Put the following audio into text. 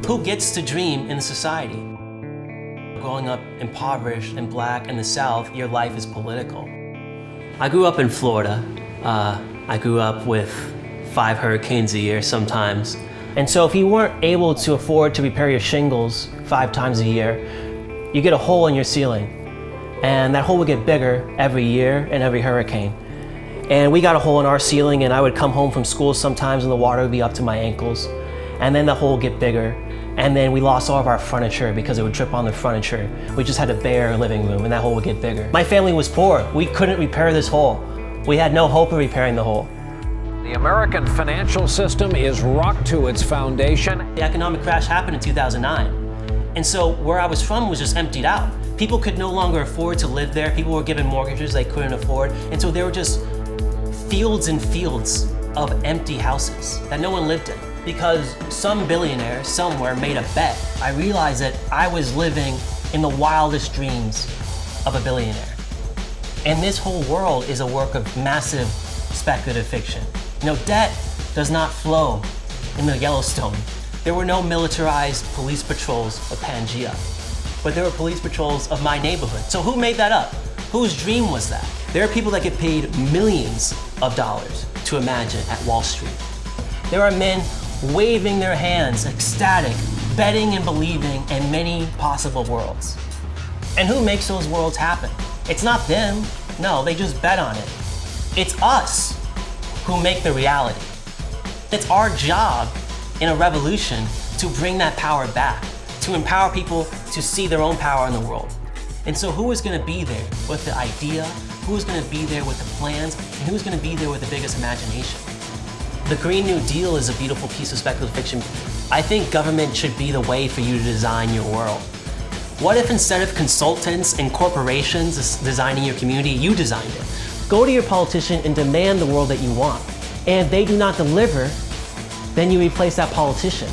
Who gets to dream in society? Growing up impoverished and black in the South, your life is political. I grew up in Florida. I grew up with 5 hurricanes a year sometimes. And so if you weren't able to afford to repair your shingles 5 times a year, you get a hole in your ceiling. And that hole would get bigger every year and every hurricane. And we got a hole in our ceiling, and I would come home from school sometimes and the water would be up to my ankles. And then the hole would get bigger. And then we lost all of our furniture because it would drip on the furniture. We just had a bare living room and that hole would get bigger. My family was poor. We couldn't repair this hole. We had no hope of repairing the hole. The American financial system is rocked to its foundation. The economic crash happened in 2009. And so where I was from was just emptied out. People could no longer afford to live there. People were given mortgages they couldn't afford. And so there were just fields and fields of empty houses that no one lived in. Because some billionaire somewhere made a bet. I realized that I was living in the wildest dreams of a billionaire. And this whole world is a work of massive speculative fiction. You know, debt does not flow in the Yellowstone. There were no militarized police patrols of Pangea, but there were police patrols of my neighborhood. So who made that up? Whose dream was that? There are people that get paid millions of dollars to imagine at Wall Street. There are men waving their hands, ecstatic, betting and believing in many possible worlds. And who makes those worlds happen? It's not them. No, they just bet on it. It's us who make the reality. It's our job in a revolution to bring that power back, to empower people to see their own power in the world. And so who is going to be there with the idea? Who is going to be there with the plans? And who is going to be there with the biggest imagination? The Green New Deal is a beautiful piece of speculative fiction. I think government should be the way for you to design your world. What if instead of consultants and corporations designing your community, you designed it? Go to your politician and demand the world that you want. And if they do not deliver, then you replace that politician.